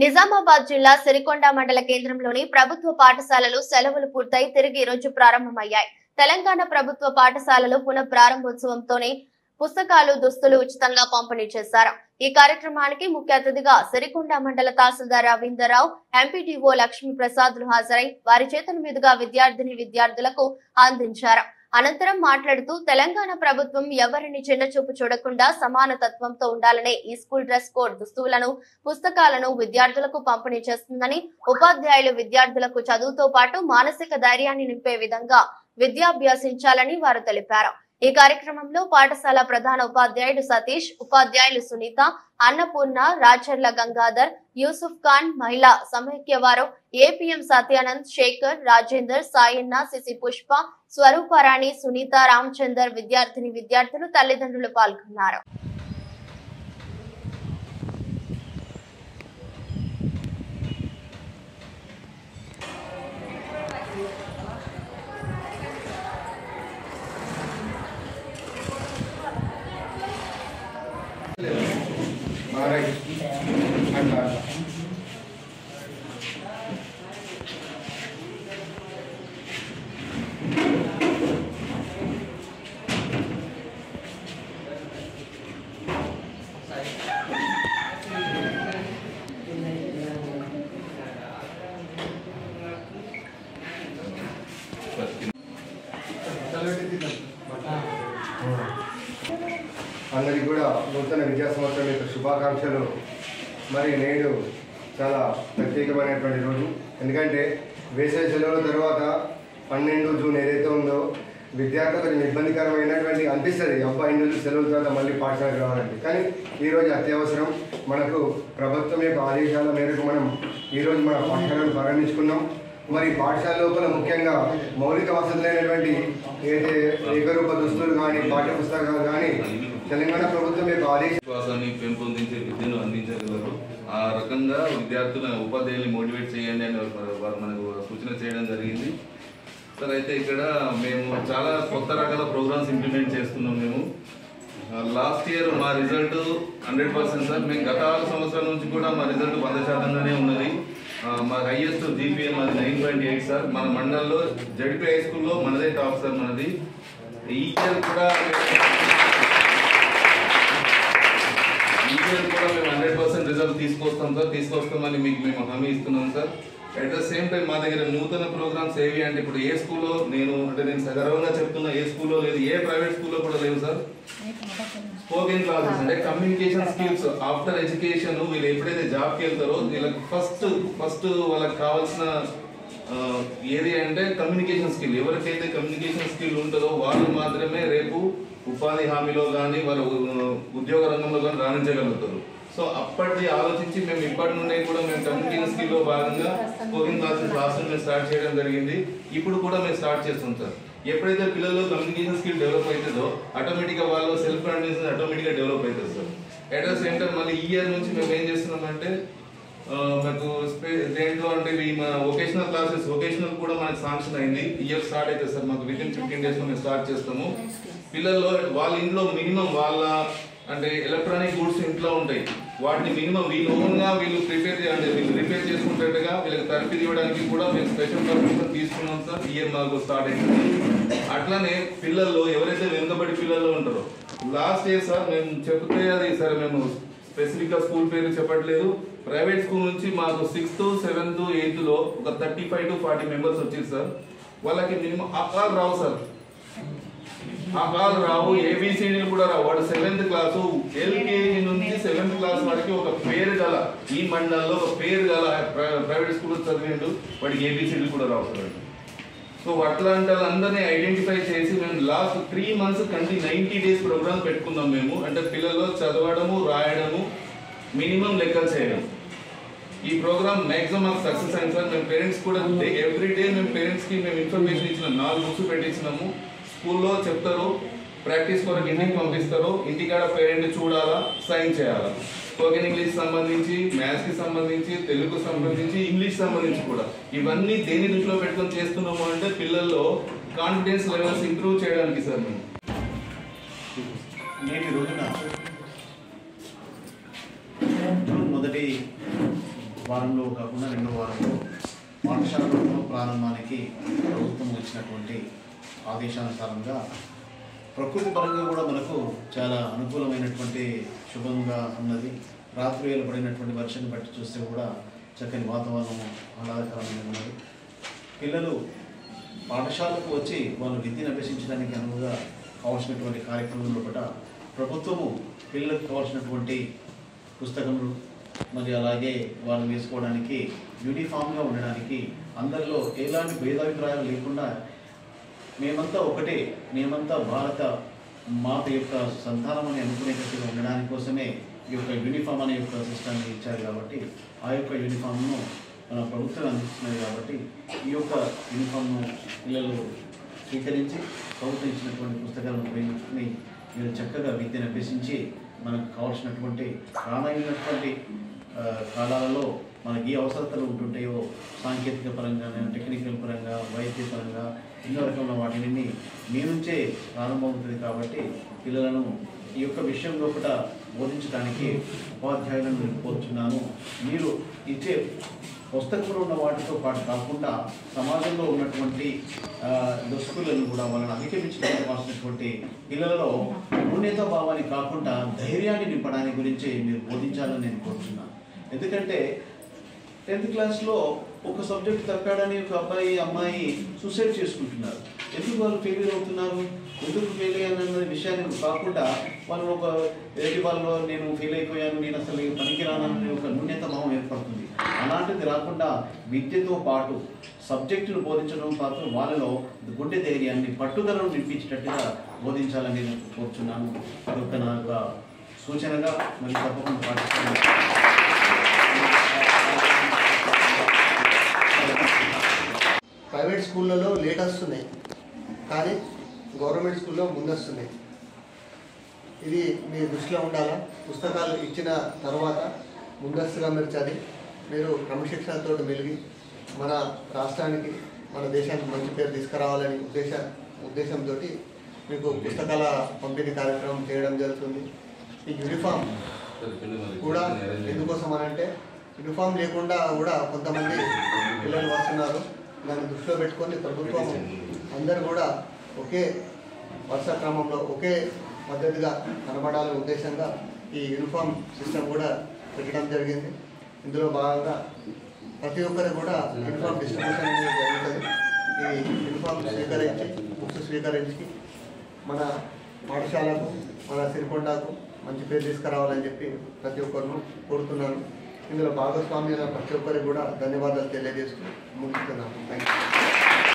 నిజామాబాద్ జిల్లా సిరికొండ మండల కేంద్రంలోని ప్రభుత్వ పాఠశాలలు సెలవులు పూర్తయి తిరిగి ఈ రోజు ప్రారంభమయ్యాయి. తెలంగాణ ప్రభుత్వ పాఠశాలలు పునః ప్రారంభోత్సవంతోనే పుస్తకాలు, దుస్తులు ఉచితంగా పంపిణీ చేశారు. ఈ కార్యక్రమానికి ముఖ్య అతిథిగా సిరికొండ మండల తహసీల్దార్ రవీంద్రరావు, ఎంపీడీఓ లక్ష్మీ ప్రసాద్లు హాజరై వారి చేతుల మీదుగా విద్యార్థులకు అందించారు. అనంతరం మాట్లాడుతూ తెలంగాణ ప్రభుత్వం ఎవరిని చిన్నచూపు చూడకుండా సమానతత్వంతో ఉండాలనే ఈ స్కూల్ డ్రెస్ కోడ్ దుస్తువులను, పుస్తకాలను విద్యార్థులకు పంపిణీ చేస్తుందని, ఉపాధ్యాయులు విద్యార్థులకు చదువుతో పాటు మానసిక ధైర్యాన్ని నింపే విధంగా విద్యాభ్యాసించాలని వారు తెలిపారు. ఈ కార్యక్రమంలో పాఠశాల ప్రధాన ఉపాధ్యాయుడు సతీష్, ఉపాధ్యాయులు సునీత, అన్నపూర్ణ, రాచర్ల గంగాధర్, యూసుఫ్ ఖాన్, మహిళా సమైక్యవారు, ఏపీఎం సత్యానంద్, శేఖర్, రాజేందర్, సాయన్న, సిసి పుష్ప, స్వరూపరాణి, సునీత, రామచందర్, విద్యార్థులు, తల్లిదండ్రులు పాల్గొన్నారు. అందరికీ కూడా నూతన విద్యా సంవత్సరం యొక్క శుభాకాంక్షలు. మరి నేడు చాలా ప్రత్యేకమైనటువంటి రోజు. ఎందుకంటే వేసవి సెలవుల తర్వాత 12 జూన్ ఏదైతే ఉందో విద్యార్థులకు కొంచెం ఇబ్బందికరమైనటువంటి అనిపిస్తుంది. అబ్బాయి రోజు సెలవుల తర్వాత మళ్ళీ పాఠశాలకు రావాలంటే, కానీ ఈరోజు అత్యవసరం. మనకు ప్రభుత్వం యొక్క ఆదేశాల మేరకు మనం ఈరోజు మన పాఠశాలను ప్రారంభించుకున్నాం. మరి పాఠశాల లోపల ముఖ్యంగా మౌలిక వసతులైనటువంటి ఏదైతే ఏకరూప దుస్తులు కానీ, పాఠ్య పుస్తకాలు కానీ తెలంగాణ ప్రభుత్వం యొక్క విశ్వాసాన్ని పెంపొందించే విద్యను అందించగలరు. ఆ రకంగా విద్యార్థుల ఉపాధ్యాయుల్ని మోటివేట్ చేయండి అని వారు మనకు సూచన చేయడం జరిగింది. సార్, అయితే ఇక్కడ మేము చాలా కొత్త రకాల ప్రోగ్రామ్స్ ఇంప్లిమెంట్ చేస్తున్నాం. మేము లాస్ట్ ఇయర్ మా రిజల్ట్ 100% సార్. మేము గత 6 సంవత్సరాల నుంచి కూడా మా రిజల్ట్ 100%గానే ఉన్నది. మా హైయెస్ట్ జీపీఎం అది 9.8 సార్. మన మండలంలో జడ్పీ హై స్కూల్లో మనదే టాప్ సార్. మనది ఈ ఇయర్ కూడా మేము 100% రిజల్ట్ తీసుకొస్తాం సార్. తీసుకొస్తామని మీకు మేము హామీ ఇస్తున్నాం sir. At the same time మా దగ్గర నూతన ప్రోగ్రామ్స్ ఏవి అంటే, ఇప్పుడు ఏ స్కూల్లో నేను సగర్వంగా చెప్తున్నా, ఏ స్కూల్లో లేదు, ఏ ప్రైవేట్ స్కూల్లో కూడా లేవు సార్. స్పోకెన్ క్లాసెస్ అంటే కమ్యూనికేషన్ స్కిల్స్ ఆఫ్టర్ ఎడ్యుకేషన్. వీళ్ళు ఎప్పుడైతే జాబ్కి వెళ్తారో వీళ్ళకి ఫస్ట్ వాళ్ళకి కావాల్సిన ఏది అంటే కమ్యూనికేషన్ స్కిల్. ఎవరికైతే కమ్యూనికేషన్ స్కిల్ ఉంటుందో వాళ్ళు మాత్రమే రేపు ఉపాధి హామీలో కానీ వారు ఉద్యోగ రంగంలో కానీ రాణించగలుగుతారు. సో అప్పటి ఆలోచించి మేము ఇప్పటి నుండి కూడా మేము కమ్యూనికేషన్ స్కిల్లో భాగంగా స్పోకెన్ క్లాసెస్ మేము స్టార్ట్ చేయడం జరిగింది. ఇప్పుడు కూడా మేము స్టార్ట్ చేస్తాం సార్. ఎప్పుడైతే పిల్లలు కమ్యూనికేషన్ స్కిల్ డెవలప్ అవుతుందో ఆటోమేటిక్గా వాళ్ళు సెల్ఫ్ కాన్ఫిడెన్స్ ఆటోమేటిక్గా డెవలప్ అవుతుంది sir. At the same time మళ్ళీ ఈ ఇయర్ నుంచి మేము ఏం చేస్తున్నామంటే, మాకు దేంట్లో అంటే మా వొకేషనల్ క్లాసెస్ వొకేషనల్ కూడా మనకు శాంక్షన్ అయింది. ఇయర్ స్టార్ట్ అవుతుంది సార్. మాకు వితిన్ 15 days మేము స్టార్ట్ చేస్తాము. పిల్లల్లో వాళ్ళ ఇంట్లో మినిమం వాళ్ళ అంటే ఎలక్ట్రానిక్ గూడ్స్ ఇంట్లో ఉంటాయి. వాటిని మినిమం వీళ్ళు ఓన్గా వీళ్ళు రిపేర్ చేసుకుంటట్టుగా వీళ్ళకి తరఫీ ఇవ్వడానికి కూడా మేము స్పెషల్ పర్మిషన్ తీసుకున్నాం సార్. ఇయర్ మాకు స్టార్ట్ అవుతుంది. అట్లానే పిల్లల్లో ఎవరైతే వెనుకబడి పిల్లల్లో ఉంటారో లాస్ట్ ఇయర్ సార్ మేము చెప్తే అది సార్ మేము స్పెసిఫిక్గా స్కూల్ పేరు చెప్పట్లేదు. ప్రైవేట్ స్కూల్ నుంచి మాకు 6th, 7th, 8th ఒక 35 to 40 మెంబర్స్ వచ్చారు సార్. వాళ్ళకి మినిమం అకాలు రావు సార్. అకాలు రావు, ఏబిసిడీలు కూడా రావు. వాడు 7th క్లాసు ఎల్కేజీ నుంచి 7th క్లాస్ వరకు ఒక పేరు గల ఈ మండలంలో ఒక పేరు గల ప్రైవేట్ స్కూల్ చదివేందు వాడికి ఏబిసిడీలు కూడా రావు సార్. సో అట్లాంటి వాళ్ళందరినీ ఐడెంటిఫై చేసి మేము లాస్ట్ 3 months 90 days ప్రోగ్రామ్ పెట్టుకున్నాం మేము. అంటే పిల్లల్లో చదవడము, రాయడము, మినిమం లెక్కలు చేయడం. ఈ ప్రోగ్రామ్ మ్యాక్సిమం మాకు సక్సెస్ అయింది సార్. మేము పేరెంట్స్ కూడా ఎవ్రీ డే మేము పేరెంట్స్కి మేము ఇన్ఫర్మేషన్ ఇచ్చిన 4 books పెట్టించినాము. స్కూల్లో చెప్తారు, ప్రాక్టీస్ కొరకు ఇంటికి పంపిస్తారు. ఇంటికాడ పేరెంట్ చూడాలా, సైన్ చేయాలా. స్పోకెన్ ఇంగ్లీష్ సంబంధించి, మ్యాథ్స్కి సంబంధించి, తెలుగుకు సంబంధించి, ఇంగ్లీష్ సంబంధించి కూడా ఇవన్నీ దేని దృష్టిలో పెట్టుకొని చేస్తున్నాము అంటే పిల్లల్లో కాన్ఫిడెన్స్ లెవెల్స్ ఇంప్రూవ్ చేయడానికి సార్. మేము నేటి రోజున మొదటి వారంలో కాకుండా రెండో వారంలో పాఠశాలలో ప్రారంభానికి ప్రభుత్వం ఇచ్చినటువంటి ఆదేశానుసారంగా ప్రకృతి పరంగా కూడా మనకు చాలా అనుకూలమైనటువంటి శుభంగా ఉన్నది. రాత్రి వేళ పడినటువంటి వర్షాన్ని బట్టి చూస్తే కూడా చక్కని వాతావరణం ఆహ్లాదకరంగా ఉన్నది. పిల్లలు పాఠశాలకు వచ్చి వాళ్ళు విద్యను అభ్యసించడానికి అనువుగా కావాల్సినటువంటి కార్యక్రమంలో కూడా ప్రభుత్వము పిల్లలకు కావాల్సినటువంటి పుస్తకములు మరి అలాగే వాళ్ళు వేసుకోవడానికి యూనిఫామ్గా ఉండడానికి అందరిలో ఎలాంటి భేదాభిప్రాయాలు లేకుండా మేమంతా ఒకటే, మేమంతా భారత మాత యొక్క సంతానం అని అనుకునేటట్టుగా ఉండడానికి కోసమే ఈ యొక్క యూనిఫామ్ అనే యొక్క సిస్టాన్ని ఇచ్చారు. కాబట్టి ఆ యొక్క యూనిఫామ్ను మన ప్రభుత్వం అందిస్తున్నది. కాబట్టి ఈ యొక్క యూనిఫామ్ను పిల్లలు స్వీకరించి ప్రభుత్వం ఇచ్చినటువంటి పుస్తకాలను ఉపయోగించుకుని మీరు చక్కగా విద్యను అభ్యసించి మనకు కావాల్సినటువంటి రానైనటువంటి కాలాలలో మనకి ఏ అవసరతలు ఉంటుంటాయో సాంకేతిక పరంగా, టెక్నికల్ పరంగా, వైద్య పరంగా ఎన్నో రకమైన వాటిని మీ నుంచే ప్రారంభమవుతుంది. కాబట్టి పిల్లలను ఈ యొక్క విషయంలో కూడా బోధించడానికి ఉపాధ్యాయులను నేను కోరుచున్నాను. మీరు ఇచ్చే పుస్తకంలో ఉన్న వాటితో పాటు కాకుండా సమాజంలో ఉన్నటువంటి దుస్తులను కూడా వాళ్ళని అధిగమించడానికి పిల్లలలో ఉన్నత భావాన్ని కాకుండా ధైర్యాన్ని నింపడానికి గురించి మీరు బోధించాలని నేను కోరుచున్నాను. ఎందుకంటే 10th క్లాస్లో ఒక సబ్జెక్ట్ తప్పాడని ఒక అబ్బాయి అమ్మాయి సూసైడ్ చేసుకుంటున్నారు. ఎందుకు వాళ్ళు ఫెయిల్యూర్ అవుతున్నారు, ఎందుకు ఫెయిల్ అయ్యానన్న విషయాన్ని కాకుండా వాళ్ళు ఒక ఎదుటి వాళ్ళు నేను ఫెయిల్ అయిపోయాను, నేను అసలు పనికిరానని ఒక న్యూన్యత భావం ఏర్పడుతుంది. అలాంటిది రాకుండా విద్యతో పాటు సబ్జెక్టును బోధించడం పాటు వాళ్ళలో గుండె ధైర్యాన్ని, పట్టుదలను నింపించేటట్టుగా బోధించాలని నేను కోరుచున్నాను. అదొక నా సూచనగా మరి తప్పకుండా పాటిస్తున్నాను. ప్రైవేట్ స్కూళ్ళలో లేట్ వస్తున్నాయి, కానీ గవర్నమెంట్ స్కూల్లో ముందు వస్తున్నాయి. ఇది మీ దృష్టిలో ఉండాలా. పుస్తకాలు ఇచ్చిన తర్వాత ముందస్తుగా మీరు చదివి మీరు క్రమశిక్షణతో మెలిగి మన రాష్ట్రానికి, మన దేశానికి మంచి పేరు తీసుకురావాలని ఉద్దేశంతో మీకు పుస్తకాల పంపిణీ కార్యక్రమం చేయడం జరుగుతుంది. ఈ యూనిఫామ్ కూడా ఎందుకోసం అనంటే యూనిఫామ్ లేకుండా కూడా కొంతమంది పిల్లలు వస్తున్నారు. దాన్ని దృష్టిలో పెట్టుకొని ప్రభుత్వం అందరూ కూడా ఒకే వరుస క్రమంలో ఒకే పద్ధతిగా కనబడాలనే ఉద్దేశంగా ఈ యూనిఫామ్ సిస్టమ్ కూడా పెట్టడం జరిగింది. ఇందులో భాగంగా ప్రతి ఒక్కరు కూడా యూనిఫామ్ డిస్ట్రిబ్యూషన్ అనేది జరుగుతుంది. ఈ యూనిఫామ్ స్వీకరించి, బుక్స్ స్వీకరించి మన పాఠశాలకు, మన సిరికొండకు మంచి పేరు తీసుకురావాలని చెప్పి ప్రతి ఒక్కరిను కోరుతున్నాను. ఇందులో భాగస్వామ్యుల ప్రతి ఒక్కరికి కూడా ధన్యవాదాలు తెలియజేస్తూ ముగిస్తున్నాను. Thank you.